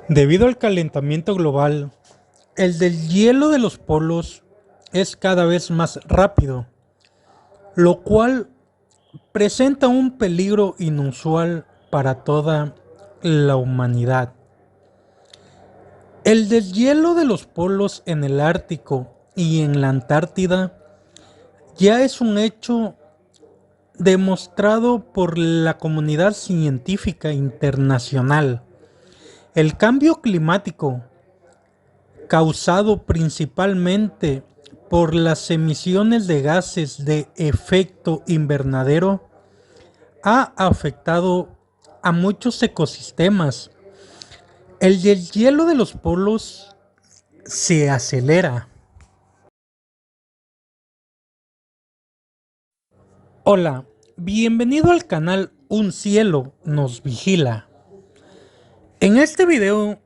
Debido al calentamiento global, el deshielo de los polos es cada vez más rápido, lo cual presenta un peligro inusual para toda la humanidad. El deshielo de los polos en el Ártico y en la Antártida ya es un hecho demostrado por la comunidad científica internacional. El cambio climático, causado principalmente por las emisiones de gases de efecto invernadero, ha afectado a muchos ecosistemas. El deshielo de los polos se acelera. Hola, bienvenido al canal Un Cielo Nos Vigila. En este video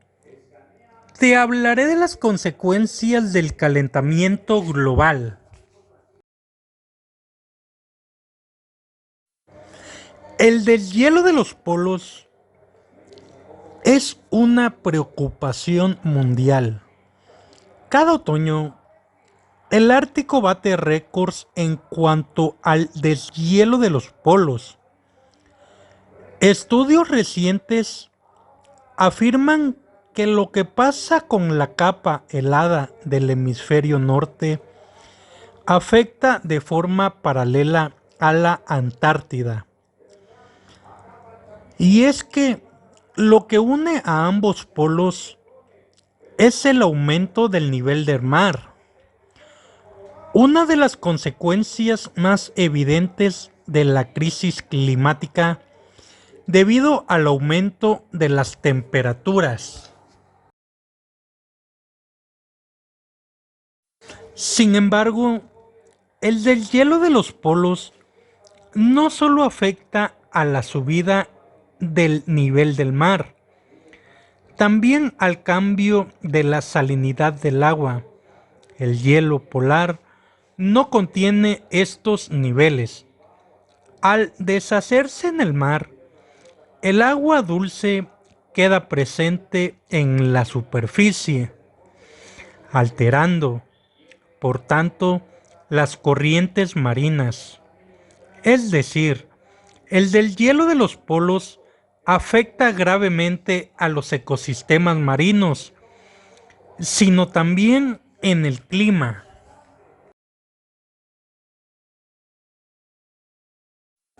te hablaré de las consecuencias del calentamiento global. El deshielo de los polos es una preocupación mundial. Cada otoño, el Ártico bate récords en cuanto al deshielo de los polos. Estudios recientes afirman que lo que pasa con la capa helada del hemisferio norte afecta de forma paralela a la Antártida. Y es que lo que une a ambos polos es el aumento del nivel del mar. Una de las consecuencias más evidentes de la crisis climática debido al aumento de las temperaturas. Sin embargo, el deshielo de los polos no solo afecta a la subida del nivel del mar, también al cambio de la salinidad del agua. El hielo polar no contiene estos niveles. Al deshacerse en el mar, el agua dulce queda presente en la superficie, alterando, por tanto, las corrientes marinas. Es decir, el deshielo de los polos afecta gravemente a los ecosistemas marinos, sino también en el clima.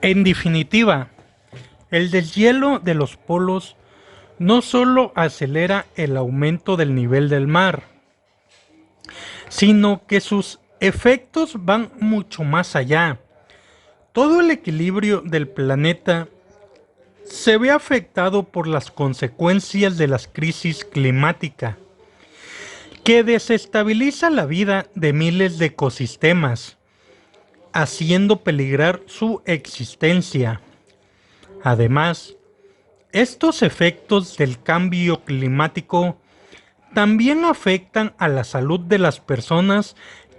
En definitiva, el deshielo de los polos no solo acelera el aumento del nivel del mar, sino que sus efectos van mucho más allá. Todo el equilibrio del planeta se ve afectado por las consecuencias de la crisis climática, que desestabiliza la vida de miles de ecosistemas, haciendo peligrar su existencia. Además, estos efectos del cambio climático también afectan a la salud de las personas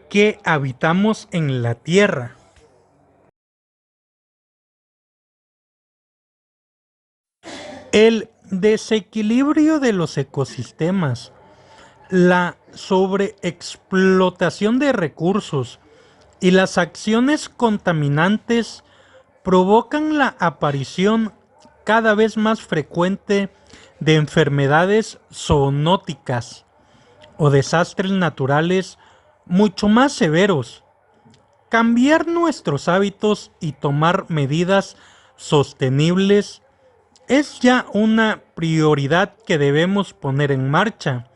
que habitamos en la Tierra. El desequilibrio de los ecosistemas, la sobreexplotación de recursos y las acciones contaminantes provocan la aparición cada vez más frecuente de enfermedades zoonóticas o desastres naturales mucho más severos. Cambiar nuestros hábitos y tomar medidas sostenibles es ya una prioridad que debemos poner en marcha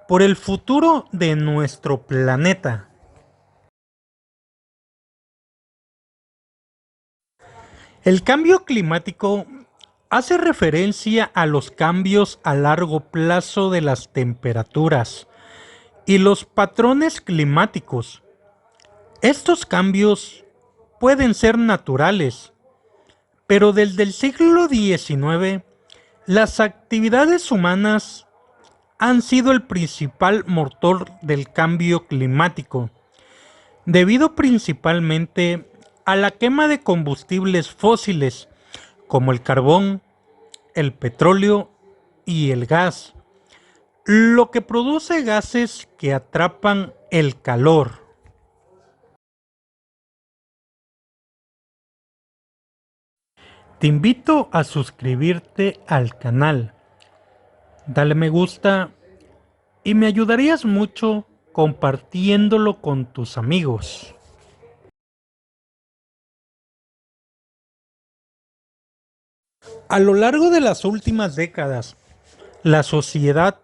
por el futuro de nuestro planeta. El cambio climático hace referencia a los cambios a largo plazo de las temperaturas y los patrones climáticos. Estos cambios pueden ser naturales, pero desde el siglo XIX las actividades humanas han sido el principal motor del cambio climático, debido principalmente a la quema de combustibles fósiles como el carbón, el petróleo y el gas. lo que produce gases que atrapan el calor. Te invito a suscribirte al canal, dale me gusta y me ayudarías mucho compartiéndolo con tus amigos. A lo largo de las últimas décadas, la sociedad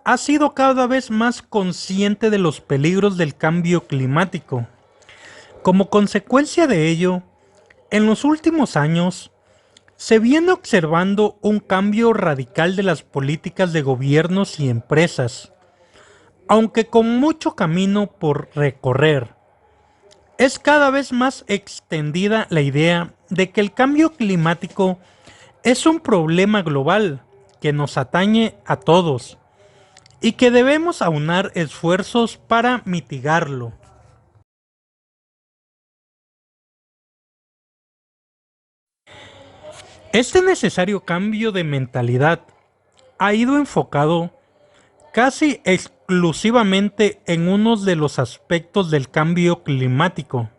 ha sido cada vez más consciente de los peligros del cambio climático. Como consecuencia de ello, en los últimos años, se viene observando un cambio radical de las políticas de gobiernos y empresas, aunque con mucho camino por recorrer. Es cada vez más extendida la idea de que el cambio climático es un problema global que nos atañe a todos y que debemos aunar esfuerzos para mitigarlo. Este necesario cambio de mentalidad ha ido enfocado casi exclusivamente en uno de los aspectos del cambio climático: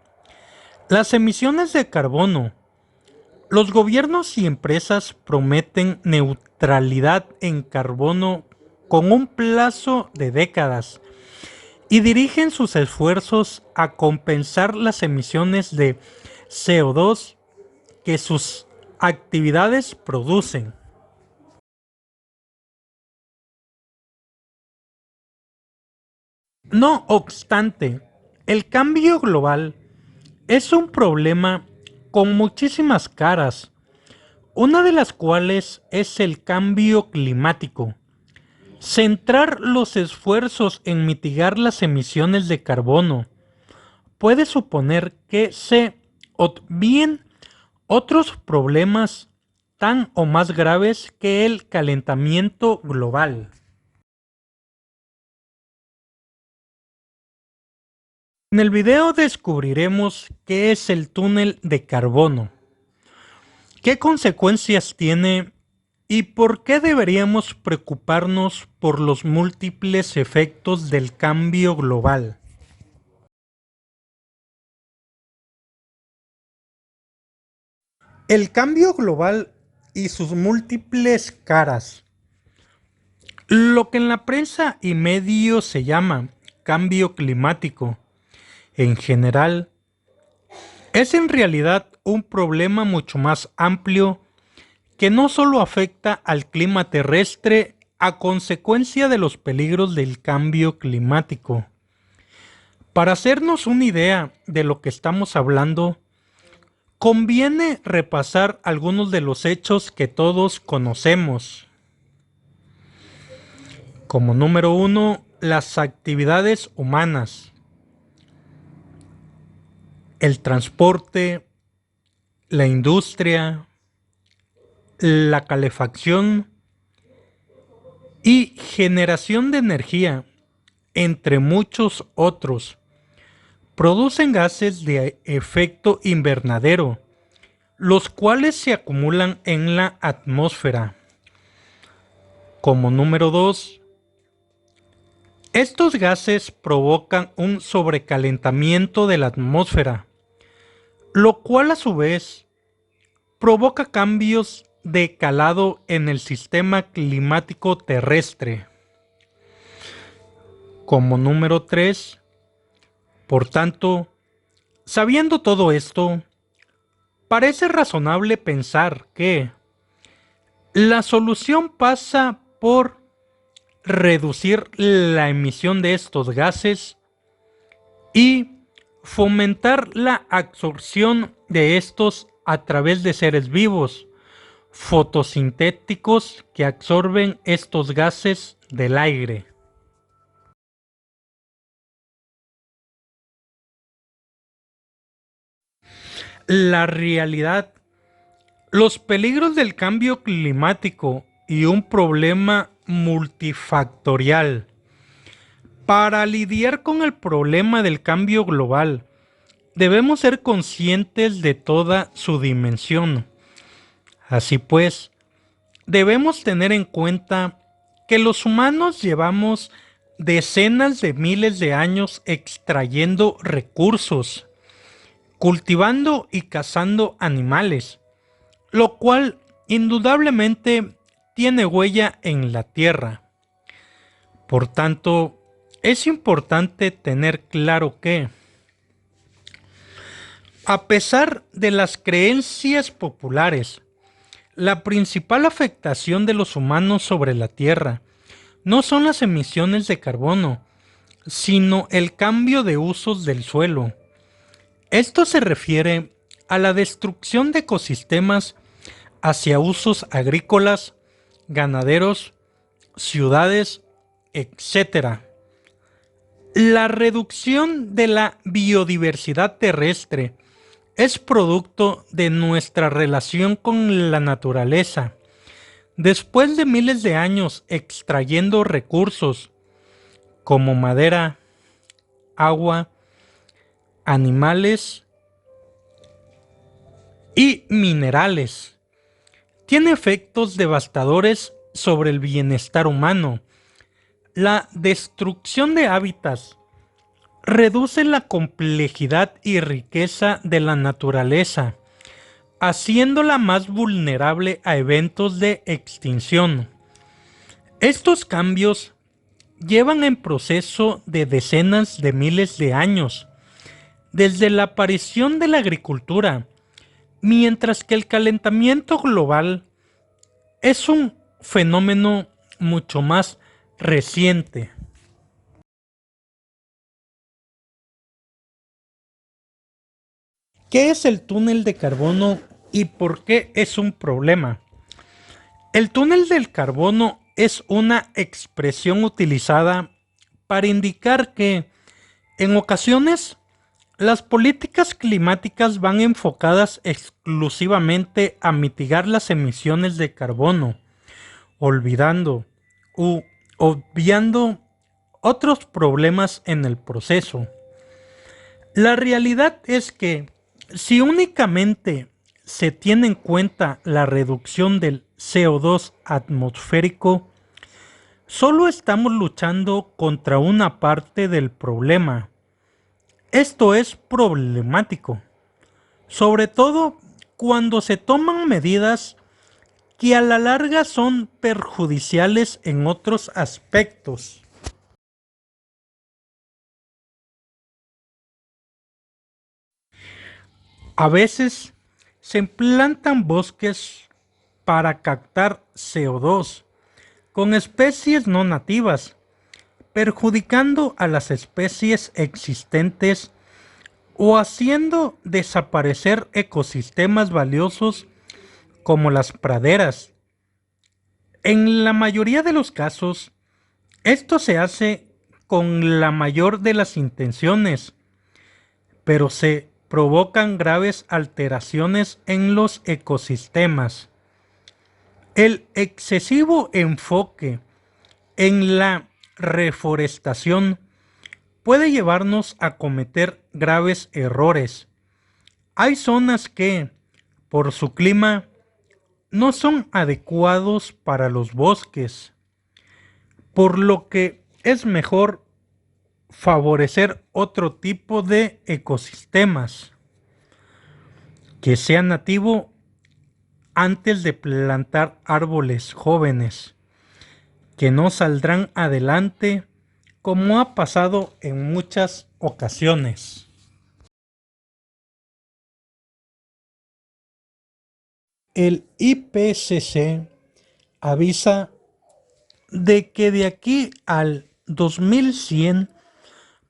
las emisiones de carbono. Los gobiernos y empresas prometen neutralidad en carbono con un plazo de décadas y dirigen sus esfuerzos a compensar las emisiones de CO2 que sus actividades producen. No obstante, el cambio global es un problema con muchísimas caras, una de las cuales es el cambio climático. Centrar los esfuerzos en mitigar las emisiones de carbono puede suponer que se obvíen otros problemas tan o más graves que el calentamiento global. En el video descubriremos qué es el túnel de carbono, qué consecuencias tiene y por qué deberíamos preocuparnos por los múltiples efectos del cambio global. El cambio global y sus múltiples caras. Lo que en la prensa y medios se llama cambio climático, en general, es en realidad un problema mucho más amplio que no solo afecta al clima terrestre a consecuencia de los peligros del cambio climático. Para hacernos una idea de lo que estamos hablando, conviene repasar algunos de los hechos que todos conocemos. Como número uno, las actividades humanas, el transporte, la industria, la calefacción y generación de energía, entre muchos otros, producen gases de efecto invernadero, los cuales se acumulan en la atmósfera. Como número 2, estos gases provocan un sobrecalentamiento de la atmósfera, lo cual a su vez provoca cambios de calado en el sistema climático terrestre. Como número 3, por tanto, sabiendo todo esto, parece razonable pensar que la solución pasa por reducir la emisión de estos gases y fomentar la absorción de estos a través de seres vivos, fotosintéticos que absorben estos gases del aire. La realidad, los peligros del cambio climático y un problema multifactorial. Para lidiar con el problema del cambio global, debemos ser conscientes de toda su dimensión. Así pues, debemos tener en cuenta que los humanos llevamos decenas de miles de años extrayendo recursos, cultivando y cazando animales, lo cual indudablemente tiene huella en la Tierra. Por tanto, es importante tener claro que, a pesar de las creencias populares, la principal afectación de los humanos sobre la Tierra no son las emisiones de carbono, sino el cambio de usos del suelo. Esto se refiere a la destrucción de ecosistemas hacia usos agrícolas, ganaderos, ciudades, etc. La reducción de la biodiversidad terrestre es producto de nuestra relación con la naturaleza. Después de miles de años extrayendo recursos como madera, agua, animales y minerales, tiene efectos devastadores sobre el bienestar humano. La destrucción de hábitats reduce la complejidad y riqueza de la naturaleza, haciéndola más vulnerable a eventos de extinción. Estos cambios llevan en proceso de decenas de miles de años, desde la aparición de la agricultura, mientras que el calentamiento global es un fenómeno mucho más reciente. ¿Qué es el túnel de carbono y por qué es un problema? El túnel del carbono es una expresión utilizada para indicar que, en ocasiones, las políticas climáticas van enfocadas exclusivamente a mitigar las emisiones de carbono, olvidando u obviando otros problemas en el proceso. La realidad es que, si únicamente se tiene en cuenta la reducción del CO2 atmosférico, solo estamos luchando contra una parte del problema. Esto es problemático, sobre todo cuando se toman medidas que a la larga son perjudiciales en otros aspectos. A veces se implantan bosques para captar CO2 con especies no nativas, perjudicando a las especies existentes o haciendo desaparecer ecosistemas valiosos como las praderas. En la mayoría de los casos, esto se hace con la mayor de las intenciones, pero se provocan graves alteraciones en los ecosistemas. El excesivo enfoque en la reforestación puede llevarnos a cometer graves errores. Hay zonas que, por su clima, no son adecuados para los bosques, por lo que es mejor favorecer otro tipo de ecosistemas que sea nativo antes de plantar árboles jóvenes que no saldrán adelante, como ha pasado en muchas ocasiones. El IPCC avisa de que de aquí al 2100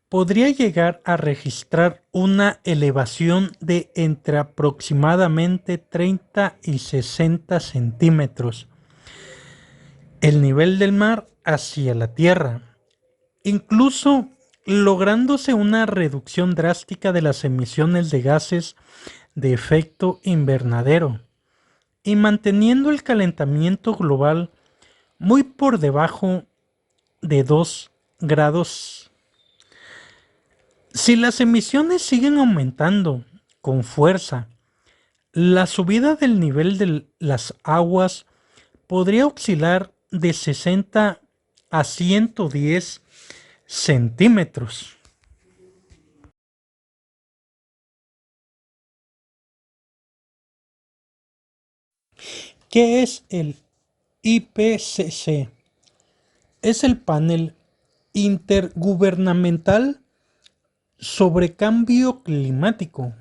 podría llegar a registrar una elevación de entre aproximadamente 30 y 60 centímetros el nivel del mar hacia la Tierra, incluso lográndose una reducción drástica de las emisiones de gases de efecto invernadero y manteniendo el calentamiento global muy por debajo de 2 grados. Si las emisiones siguen aumentando con fuerza, la subida del nivel de las aguas podría oscilar de 60 a 110 centímetros. ¿Qué es el IPCC? Es el panel intergubernamental sobre cambio climático.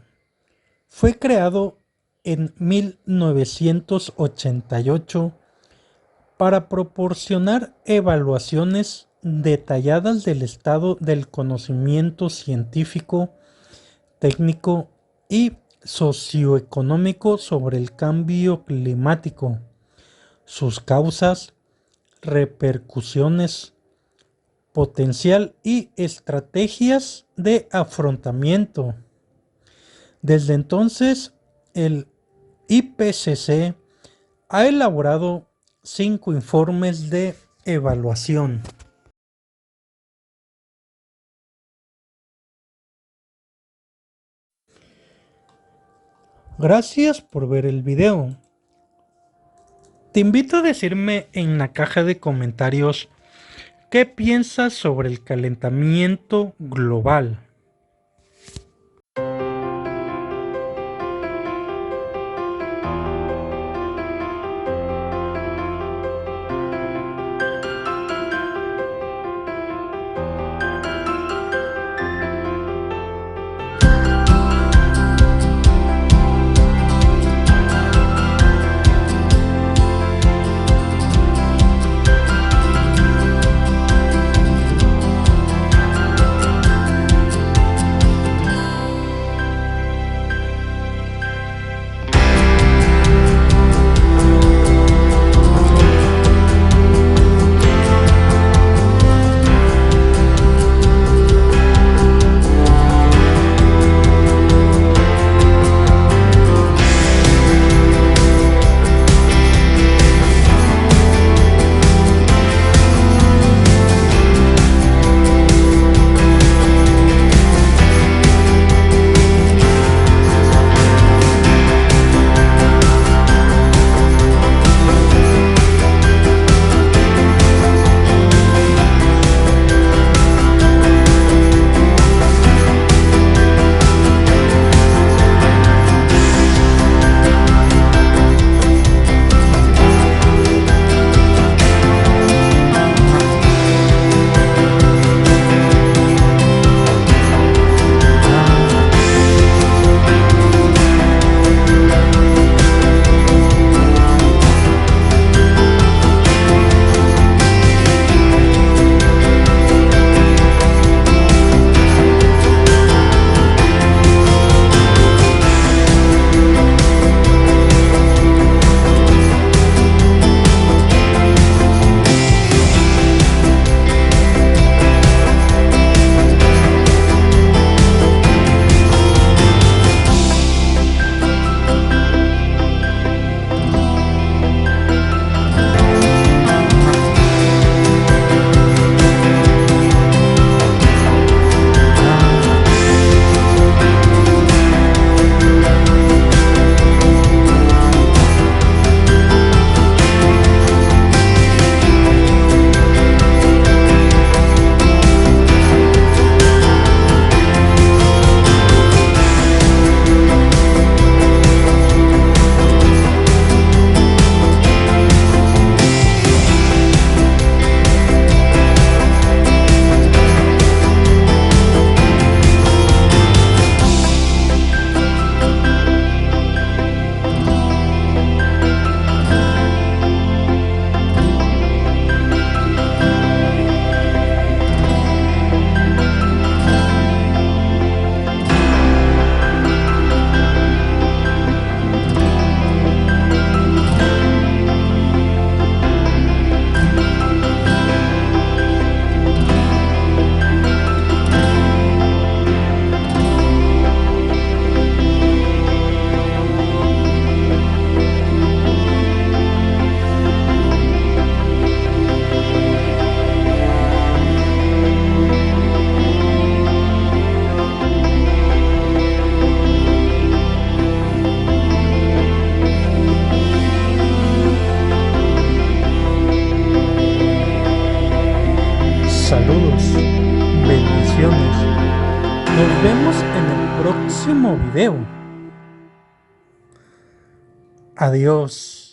Fue creado en 1988 para proporcionar evaluaciones detalladas del estado del conocimiento científico, técnico y socioeconómico sobre el cambio climático, sus causas, repercusiones, potencial y estrategias de afrontamiento. Desde entonces, el IPCC ha elaborado 5 informes de evaluación. Gracias por ver el video. Te invito a decirme en la caja de comentarios qué piensas sobre el calentamiento global. Saludos, bendiciones. Nos vemos en el próximo video. Adiós.